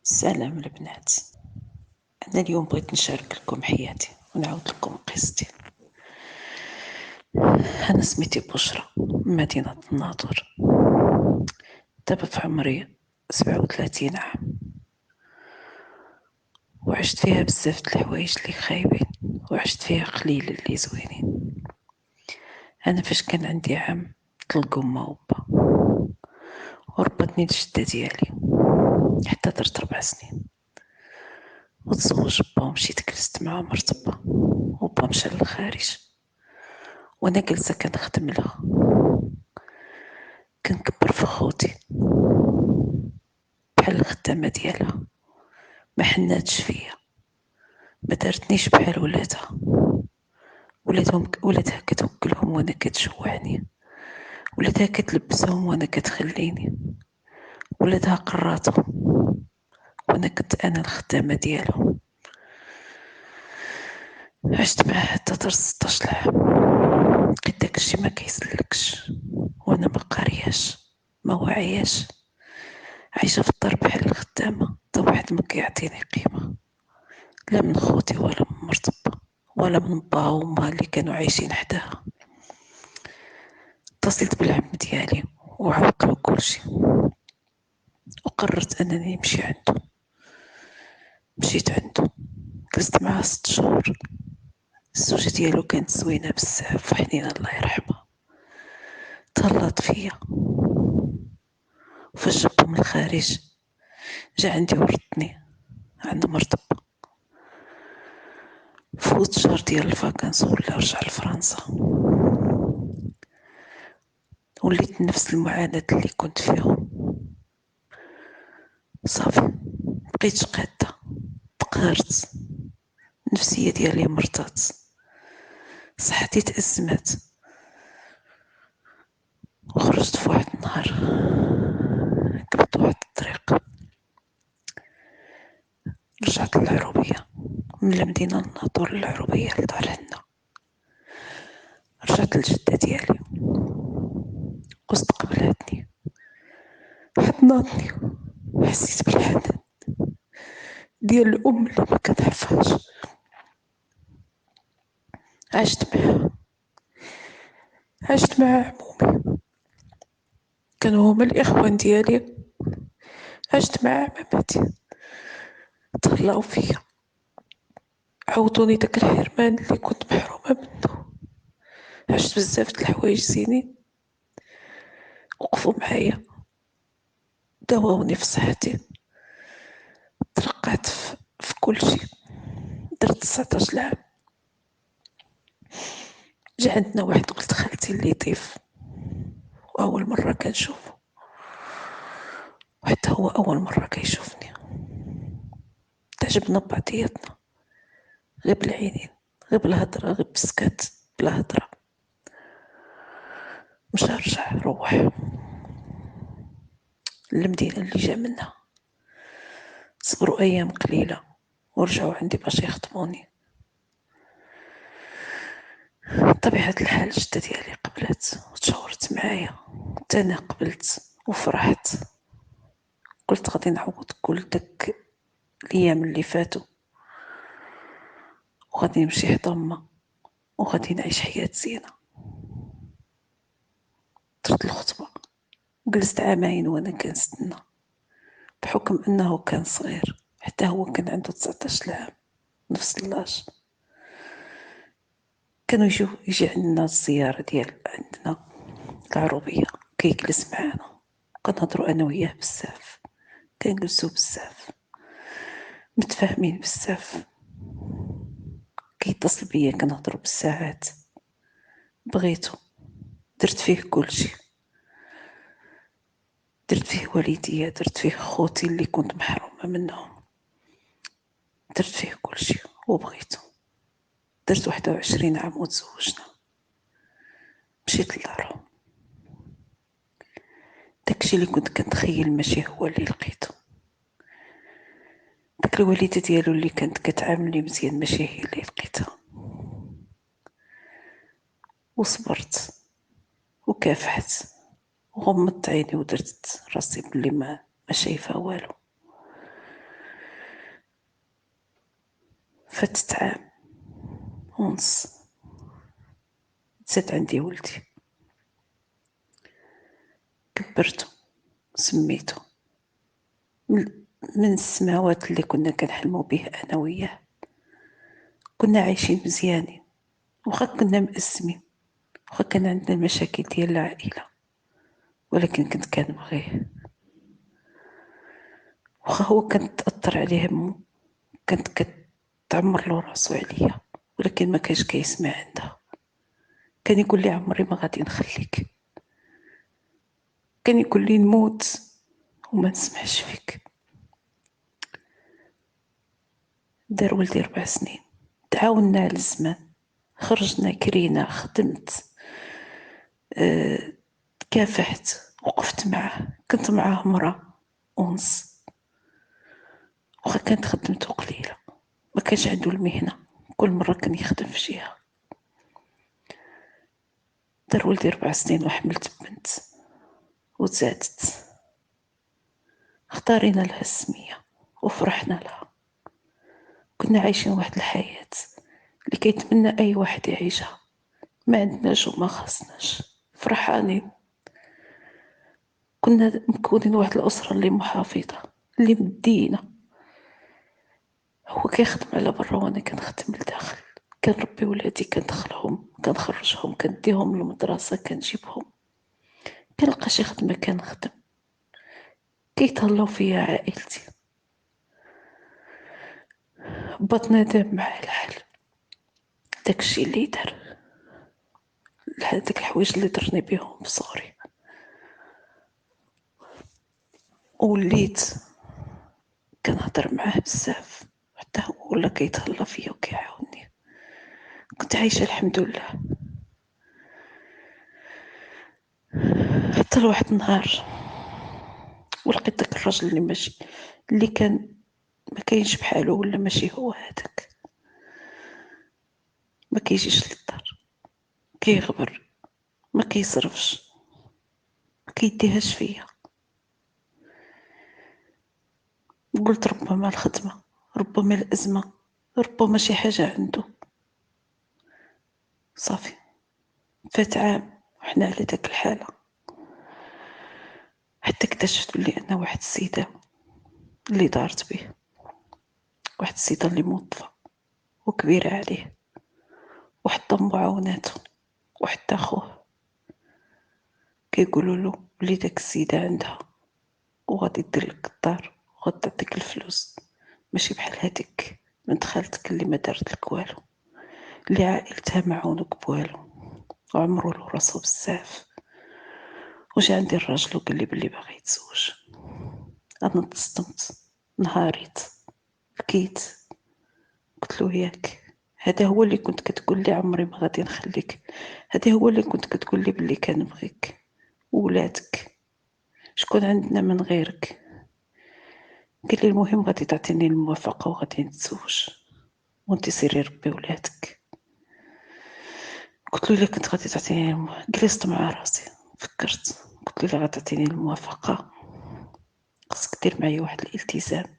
سلام البنات. أنا اليوم بغيت نشارك لكم حياتي ونعاود لكم قصتي. أنا سميتي بشرى من مدينة الناظور، دابا في عمري 37 عام، وعشت فيها بزاف د الحوايج اللي خايبين وعشت فيها قليل اللي زوينين. أنا فاش كان عندي عام طلقوا ما وبا وربطني الجدة ديالي حتى درت 4 سنين، وتزوج با ومشيت جلست مع مرت با، وبا مشى للخارج وانا جالسه كنخدم لها، كنكبر في خوتي بحال الخدامه ديالها، ما حناتش فيا، ما دارتنيش بحال ولادها. ولادها كتوكلهم وانا كتجوعني، ولادها كتلبسهم وانا كتخليني، ولادها قراتهم وانا كنت انا الخدامه ديالهم. عشت معاه حتى درت 16 عام، لقيت داكشي ما كيسلكش وانا ما قارياش ما واعياش، عايشه في الدار بحال الخدامه، تا واحد ما كيعطيني قيمه، لا من خوتي ولا من مرت با ولا من با وما اللي كانوا عايشين حداها. اتصلت بالعم ديالي وعاودت له كلشي، وقررت انني نمشي عنده. مشيت عنده، جلست معاه 6 شهور. الزوجة ديالو كانت زوينة بزاف وحنينة الله يرحمها، تهلاط فيا، وفاش جابو من الخارج جا عندي ورثني عند مرت با. فوت شهر ديال الفاكانس ولا رجع لفرنسا، وليت نفس المعاناة اللي كنت فيهم. صافي بقيت قادة، تقهرت، النفسية ديالي مرضات، صحتي تأزمات. وخرجت في واحد النهار، كبت واحد الطريق، رجعت للعروبية، من المدينة للناظور للعروبية لدار عندنا. رجعت للجدة ديالي واستقبلتني، حضناتني، حسيت بالحنان ديال الأم اللي ما كتعرفهاش. عشت مع عمومي، كانوا هما الإخوان ديالي. عشت مع عماماتي، تهلاو فيا، عوضوني داك الحرمان اللي كنت محرومة منه. عشت بزاف د الحوايج زينين، وقفوا معايا، داووني في صحتي، ترقعت في كل شيء. درت 19 عام، جا عندنا واحد ولد خالتي اللي ضيف، وأول مرة كنشوفو، وحتى هو أول مرة كيشوفني. تعجبنا بعضياتنا، غير بالعينين، غير بالهضرة، غير بالسكات، بلا هضرة. مشى رجع روح للمدينة اللي جا منها. صبروا أيام قليلة ورجعوا عندي باش يخطبوني. بطبيعة الحال جدة ديالي قبلت وتشاورت معايا، حتى أنا قبلت وفرحت. قلت غادي نعوض كل داك الأيام اللي فاتوا، وغادي نمشي حدا ما، وغادي نعيش حياة زينة. درت الخطبة، جلست عامين وانا كنستنى، بحكم انه كان صغير، حتى هو كان عنده 19 عام، نفس اللاج. كانوا يجي عندنا الزيارة ديال عندنا العروبية، كيجلس معانا، كنهضروا انا وياه بزاف، كنجلسوا بزاف، متفاهمين بزاف. كيتصل بيا كنهضروا بالساعات. بغيتو، درت فيه كلشي، درت فيه والديا، درت فيه خوتي اللي كنت محرومة منهم، درت فيه كلشي وبغيتو. درت 21 عام وتزوجنا، مشيت لدارهم. داكشي اللي كنت كنتخيل ماشي هو اللي لقيته. داك الوالدة ديالو اللي كانت كتعاملني مزيان ماشي هي اللي لقيتها. وصبرت وكافحت وغمضت عيني ودرت راسي بلي ما شايفه والو. فاتت عام ونص زاد عندي ولدي، كبرتو سميتو من السماوات اللي كنا كنحلمو به انا وياه. كنا عايشين مزيانين، وخا كنا مأزمين، وخا كان عندنا المشاكل ديال العائلة، ولكن كنت كنبغيه. وخا هو كانت تأثر عليه همو، كانت كتعمر له راسو عليا، ولكن ما كانش كيسمع عندها. كان يقول لي عمري ما غادي نخليك، كان يقول لي نموت وما نسمعش فيك. دار ولدي 4 سنين، تعاوننا على الزمان، خرجنا كرينا، خدمت، كافحت، وقفت معاه، كنت معاه مرة ونص، وخا كانت خدمته قليلة، ما كانش عنده المهنة، كل مرة كان يخدم في جهة. دار ولدي 4 سنين وحملت بنت وتزادت، اختارينا لها السمية وفرحنا لها. كنا عايشين واحد الحياة اللي كيتمنى اي واحد يعيشها، ما عندناش وما خاصناش، فرحانين. كنا مكونين واحد الأسرة اللي محافظة، اللي مدينة. هو كيخدم على برا وانا كنخدم لداخل، كنربي ولادي، كندخلهم، كنخرجهم، كنديهم للمدرسة، كنجيبهم، كنلقى شي خدمة كنخدم، كيتهلاو فيا عائلتي. بطنا دام معاه الحال، داكشي اللي دار، داك الحوايج اللي درني بيهم بصغري، وليت كنهضر معاه بزاف، حتى هو ولا كيتهلا فيا وكيعاوني. كنت عايشة الحمد لله، حتى لواحد النهار ولقيت داك الراجل اللي ماشي، اللي كان ما كاينش بحالو، ولا ماشي هو هذاك، ما كيجيش للدار، كيغبر، ما كيصرفش، ما كيديهاش فيا. قلت ربما الخدمة، ربما الأزمة، ربما شي حاجة عنده. صافي، فات عام وحنا على داك الحالة، حتى اكتشفت بلي أنا واحد السيدة اللي دارت به، واحد السيدة اللي موظفة وكبيرة عليه، وحتى معاوناته، وحتى خوه كيقولوا له بلي داك السيدة عندها وغادي دير لك الدار وغتعطيك الفلوس، ماشي بحال هاديك بنت خالتك اللي ما دارت لك والو، اللي عائلتها ما عاونوك بوالو وعمرو له راسو بزاف. وجا عندي الراجل وقال لي بلي باغي يتزوج. انا تصدمت، نهاريت، بكيت، قلت له ياك هذا هو اللي كنت كتقول لي عمري ما غادي نخليك، هذا هو اللي كنت كتقول لي بلي كنبغيك وولادك، شكون عندنا من غيرك؟ قال لي المهم غادي تعطيني الموافقة وغادي نتزوج وانت سيري ربي ولادك. قلت له الا كنت غادي تعطيني جلست مع راسي فكرت، قلت له الا غادي تعطيني الموافقة خصك دير معايا واحد الالتزام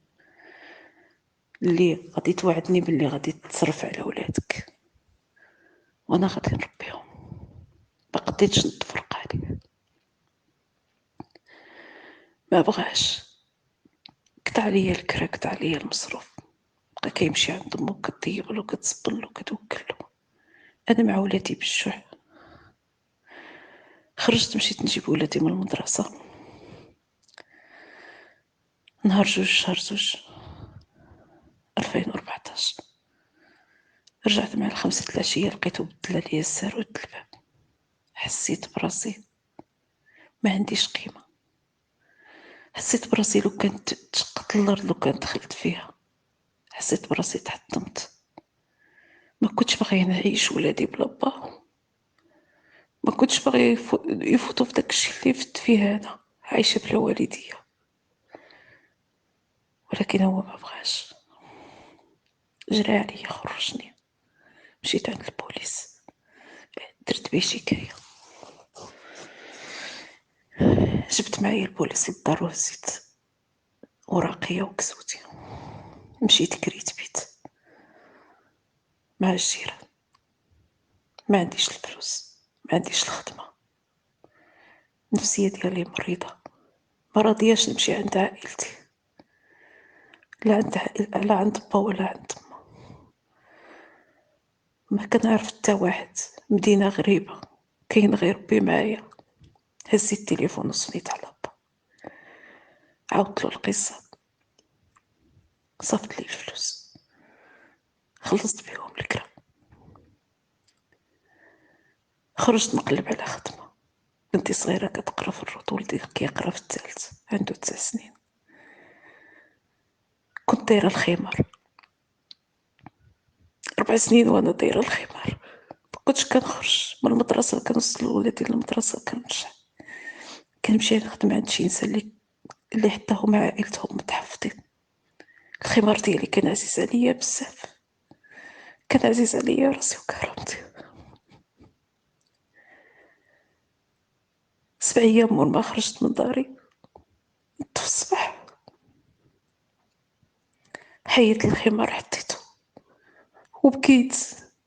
اللي غادي توعدني باللي غادي تصرف على ولادك وانا غادي نربيهم. ما قديتش نتفرق عليه، ما بغاش، قطع عليا الكرا، قطع عليا المصروف، بقى كيمشي عند امو كطيب له كتصبن له كتوكل له. انا مع ولادي بالجوع، خرجت مشيت نجيب ولادي من المدرسة، نهار 2 شهر 2 2014 رجعت مع 5 العشية، لقيتو بدل عليا السار ود الباب. حسيت براسي ما عنديش قيمة، حسيت براسي لو كانت تشقت الارض لو كانت دخلت فيها، حسيت براسي تحطمت. ما كنتش باغي نعيش ولادي بلا با، ما كنتش باغي يفوتوا في داكشي اللي فت فيه انا عايشه بلا والديا. ولكن هو ما بغاش، جرى عليا، خرجني، مشيت عند البوليس، درت بيه شكايه، جبت معايا البوليس للدار وهزيت وراقيه وكسوتي، مشيت كريت بيت. مع الجيران. ما عنديش الفلوس، ما عنديش الخدمة، النفسية ديالي مريضة، ما راضياش نمشي عند عائلتي، لا عند با ولا عند ما. ما كنعرف حتى واحد، مدينة غريبة، كاين غير ربي معايا. هزيت التليفون وصنيت على با، عاودتلو القصة، صافت لي الفلوس، خلصت بيهم الكرا، خرجت نقلب على خدمة. بنتي صغيرة كتقرا في الروض، ولدي كيقرا في الثالث، عنده 9 سنين. كنت دايرة الخمار 4 سنين وانا دايرة الخمار. مكنتش كنخرج من المدرسة، كنوصل ولادي للمدرسة كنرجع، كنمشي نخدم عند شي نسا اللي حتى هما عائلتهم متحفظين. الخمار ديالي كان عزيز عليا بزاف، كان عزيز عليا راسي وكرامتي. 7 أيام مور ما خرجت من داري، في الصباح حيت الخمار حطيته وبكيت،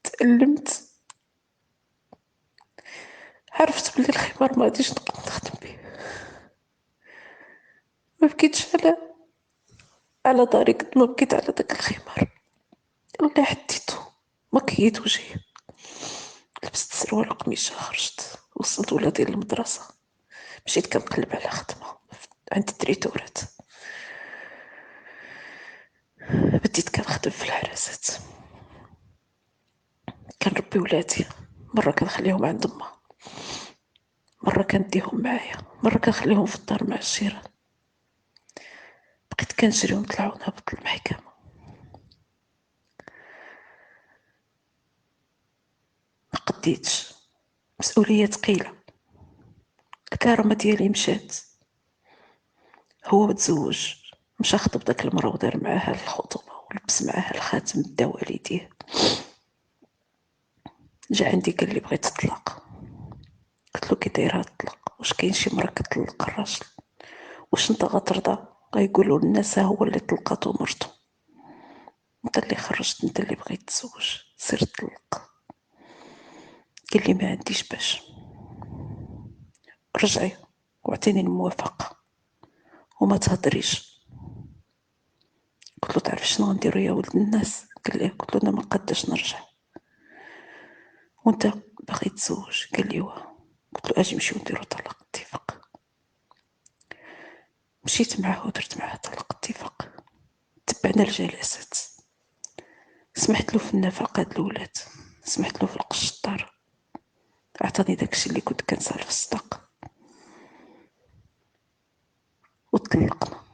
تألمت، عرفت بلي الخمار ما غاديش نقدر نخدم به. ما بكيتش على داري قد ما بكيت على داك الخمار اللي حطيته. ما كيت وجهي، لبست سروال وقميصة، خرجت وصلت ولادي للمدرسة، مشيت كنقلب على خدمة عند التريتورات، بديت كنخدم في الحراسات، كنربي ولادي، مرة كنخليهم عند ما، مرة كنديهم معايا، مرة كنخليهم في الدار مع الجيران. بقيت كنجري ونطلع ونهبط المحكمة. ما قديتش، مسؤولية ثقيلة. الكرامة ديالي مشات، هو تزوج، مشى خطب داك المرا ودار معاها الخطوبة ولبس معاها الخاتم دا والديه. جا عندي قال لي بغيت تطلق. قلت له كي داير الطلاق؟ واش كاين شي مرا كتطلق الراجل؟ واش انت غترضى غيقولوا الناس هو اللي طلقاتو مرتو؟ انت اللي خرجت، انت اللي بغيت تزوج، سير طلق. قال لي ما عنديش باش، رجعي واعطيني الموافقة وما تهضريش. قلت له تعرف شنو غنديرو يا ولد الناس؟ قال لي، قلت له انا ما قادش نرجع. وانت باغي تزوج؟ قال لي واه. قلت له اجي نمشيو نديرو طلاق اتفاق. مشيت معاه ودرت معاه طلاق اتفاق، تبعنا الجلسات، سمحت له في النفقة د الولاد، سمحت له في القش الدار، عطاني داكشي اللي كنت كنسال في الصداق، وطلقنا.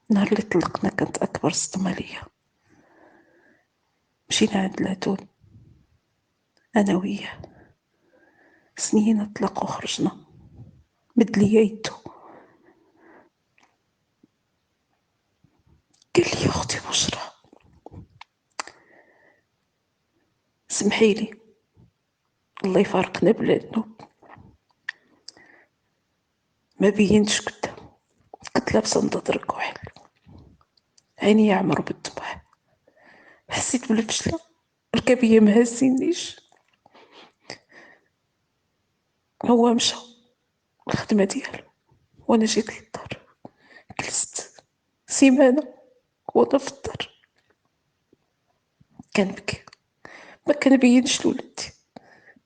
نهار اللي طلقنا كانت اكبر صدمة ليا. مشينا عند العتون انا وياه، سنين طلق وخرجنا، مد ليا يدو، قال لي يا اختي بشرى سمحيلي، الله يفارقنا بلا ذنوب. ما بينتش قدام، كنت لابسه نضاد ركوحل، عيني يعمروا بالدموع، حسيت بالفشلة، ركابية مهزينيش. هو مشى الخدمة ديالو وانا جيت للدار، جلست سيمانة وانا في الدار كنبكي، ما كنبينش لولدي،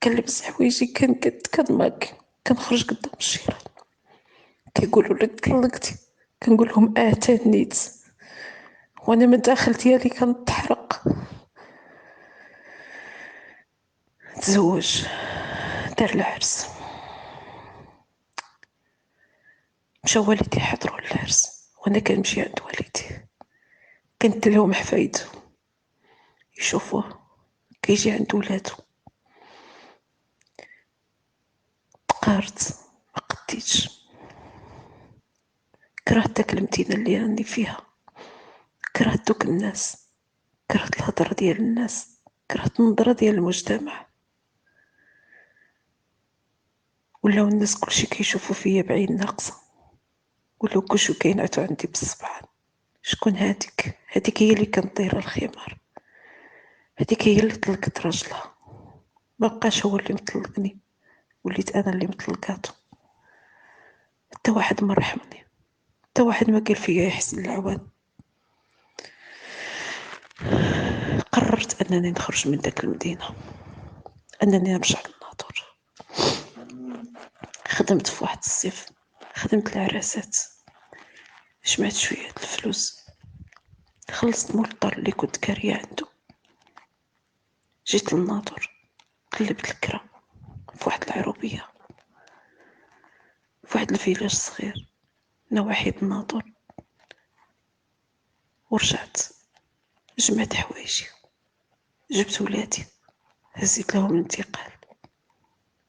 كنلبس حوايجي كنقد كنماكي، كنخرج قدام الجيران كيقولوا لي طلقتي، كنقول لهم تانيت، وانا من الداخل ديالي كنتحرق. تزوج، دار العرس، مشى والدي حضروا العرس، وانا كنمشي عند والدي كنت لهم حفايدو يشوفوه كيجي عند ولادو. تقهرت، ما قديتش، كرهت داك المدينة اللي راني فيها، كرهت دوك الناس، كرهت الهضرة ديال الناس، كرهت النظرة ديال المجتمع. ولاو الناس كلشي كيشوفوا فيا بعين ناقصة، ولاو كلشي كينعتو عندي بالصباح. شكون هاديك؟ هاديك هي اللي كانت دايرة الخمار، هذيك هي اللي طلقت راجلها، ما بقاش هو اللي مطلقني، وليت انا اللي مطلقاتو. حتى واحد ما رحمني، حتى واحد ما قال فيا يحسن العوان. قررت انني نخرج من داك المدينه، انني نرجع للناطور. خدمت في واحد الصيف، خدمت العراسات، جمعت شويه الفلوس، خلصت مول الدار اللي كنت كاريه عنده، جيت للناطور، قلبت الكرا في واحد العروبيه في واحد الفيلاج صغير نواحي الناطور، ورجعت جمعت حوايجي، جبت ولادي، هزيت لهم الانتقال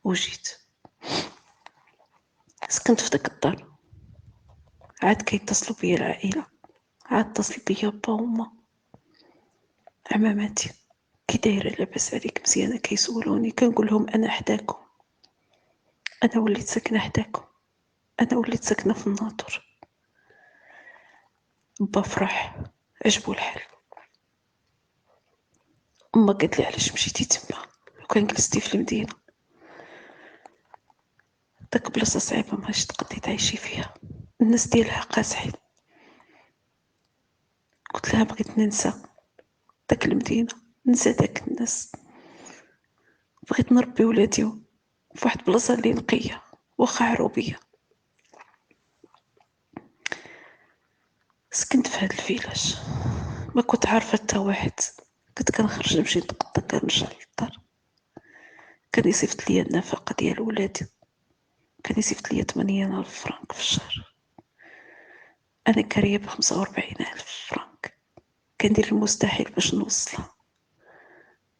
وجيت سكنت في داك الدار. عاد كيتصلوا بيا العائله، عاد اتصل بيا با وما عماماتي، كي دايره لاباس عليك مزيانه، كيسولوني، كنقول لهم انا حداكم، انا وليت ساكنه حداكم، انا وليت ساكنه في الناطور. با فرح، عجبو الحال. اما قالت لي علاش مشيتي تما لو كان جلستي في المدينه، داك بلاصه صعيبه ماش تقدري تعيشي فيها، الناس ديالها قاسحين. قلت لها بغيت ننسى داك المدينه، ننسى داك الناس، بغيت نربي ولادي في واحد بلاصه اللي نقيه واخا عروبيه. سكنت في هاد الفيلاج، ما كنت عارفه حتى واحد، كنت كنخرج نمشي نتقضى كنرجع للدار. كان يصيفط ليا النفقه ديال ولادي، كان يصيفط ليا 80,000 فرانك في الشهر، انا كاريه ب45,000 فرانك، كندير المستحيل باش نوصلها.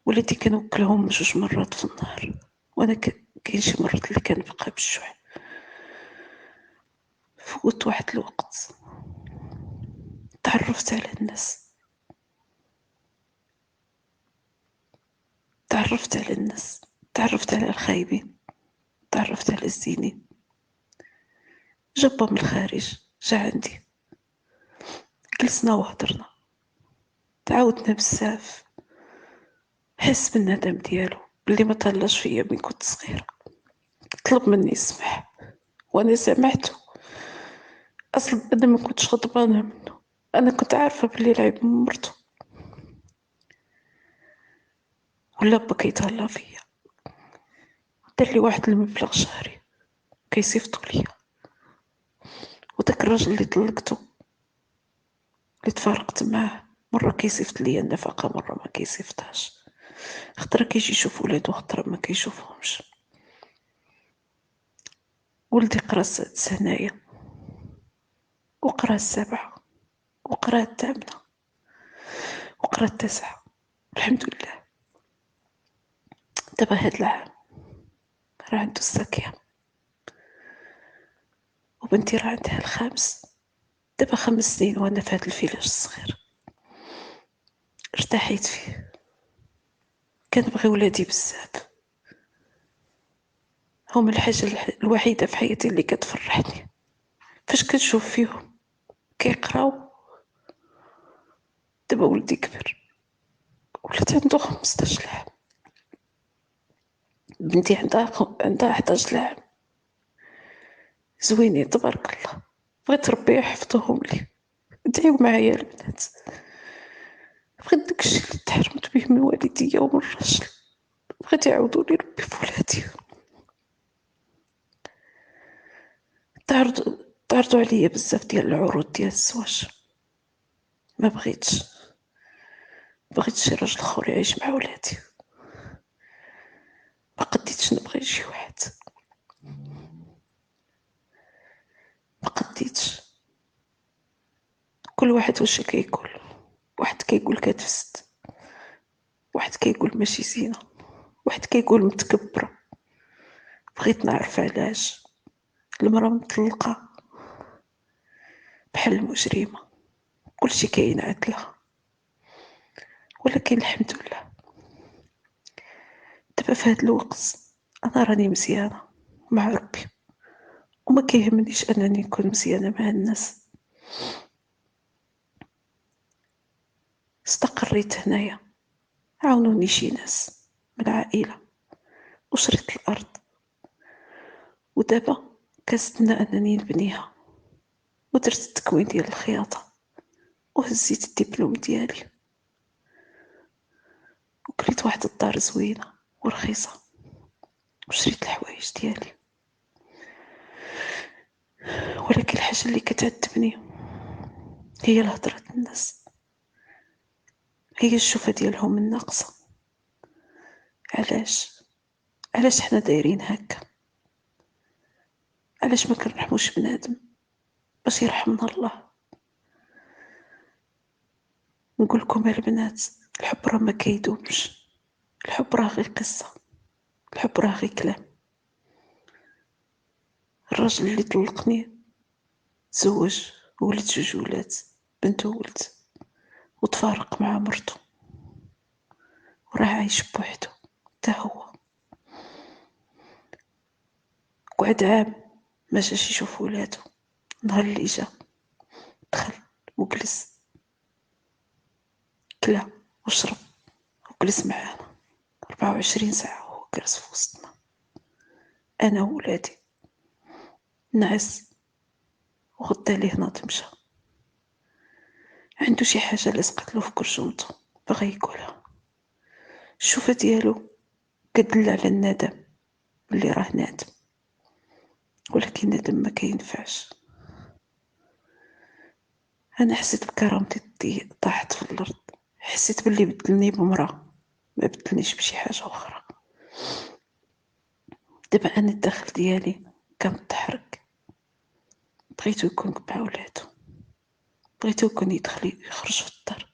ولادي كنوكلهم 2 مرات في النهار، وانا كاين شي مرات اللي كنبقى بالجوع. فوت واحد الوقت تعرفت على الناس، تعرفت على الخايبين، تعرفت على الزينين. جبا من الخارج جا عندي، جلسنا وهضرنا، تعاودنا بزاف، حس بالندم ديالو بلي ما تهلاش فيا من كنت صغيرة، طلب مني السماح وانا سامحته. اصلا انا ما كنتش غضبانه منه، انا كنت عارفه بلي العيب من مرته، ولا با كيتهلا فيا. دار لي واحد المبلغ شهري كيصيفطو ليا، وداك الراجل اللي طلقتو اللي تفارقت معاه مره كيصيفط ليا النفقه، مره ما كيصيفطهاش، خطره كيجي يشوف ولادو، خطره ما كيشوفهمش. ولدي قرا السادسة هنايا، وقرا السابعة، وقرا الثامنة، وقرا التاسعة، الحمد لله. دابا هاد العام راه عندو الساكية، وبنتي راه عندها الخامس. دابا 5 سنين وانا في هاد الفيلاج الصغير، ارتحيت فيه، كنبغي ولادي بزاف، هما الحاجة الوحيدة في حياتي اللي كتفرحني، فاش كنشوف فيهم كيقراو. دابا ولدي كبر، ولات عنده 15 عام، بنتي عندها 11 عام، زوينين تبارك الله، بغيت ربي يحفظهم لي. ادعيو معايا البنات، بغيت داكشي اللي تحرمت به من والديا ومن الراجل، بغيت يعاودوا لي ربي في ولادي. تعرضوا عليا بزاف ديال العروض ديال الزواج، ما بغيتش شي راجل اخر يعيش مع ولادي، ما قديتش نبغي شي واحد، ما قديتش. كل واحد واش كيقول، واحد كيقول كتفسد، واحد كيقول ماشي زينة، واحد كيقول متكبرة. بغيت نعرف علاش المرأة مطلقة بحال المجرمة، كلشي كاين عدلها، ولكن الحمد لله دابا في هاد الوقت انا راني مزيانة مع ربي، وما كيهمنيش انني نكون مزيانة مع الناس. استقريت هنايا، عاونوني شي ناس من العائلة وشريت الأرض، ودابا كنستنى أنني نبنيها، ودرت التكوين ديال الخياطة وهزيت الدبلوم ديالي وكريت واحد الدار زوينة ورخيصة وشريت الحوايج ديالي. ولكن الحاجة اللي كتعذبني هي الهضرة الناس، هي الشوفة ديالهم الناقصة. علاش حنا دايرين هكا؟ علاش ما كنرحموش بنادم باش يرحمنا الله؟ نقول لكم البنات، الحب راه ما كيدومش، الحب راه غير قصة، الحب راه غير كلام. الراجل اللي طلقني تزوج وولد 2 ولاد، بنت وولد، وتفارق مع مرته وراه عايش بوحدو تا هو. قعد عام ما جاش يشوف ولادو. نهار اللي جا دخل وجلس، كلا وشرب وجلس معانا 24 ساعة وهو جالس في وسطنا، أنا وولادي. نعس وغدا ليه ناض مشى، عنده شي حاجة لصقت له في كرجمتو بغا يقولها. الشوفة ديالو كدل على الندم اللي راه نادم، ولكن الندم ما كينفعش. انا حسيت بكرامتي طاحت في الارض، حسيت باللي بدلني بمرأة ما بدلنيش بشي حاجة اخرى. دابا انا الداخل ديالي كنتحرك، بغيتو يكون مع ولادو، بغيتو يكون يدخل يخرج في الدار.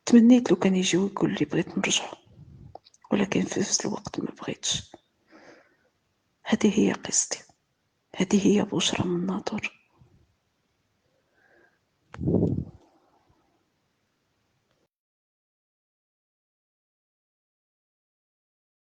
تمنيت لو كان يجي ويقول لي بغيت نرجعو، ولكن في نفس الوقت ما بغيتش. هذه هي قصتي، هذه هي بشرى من ناظور.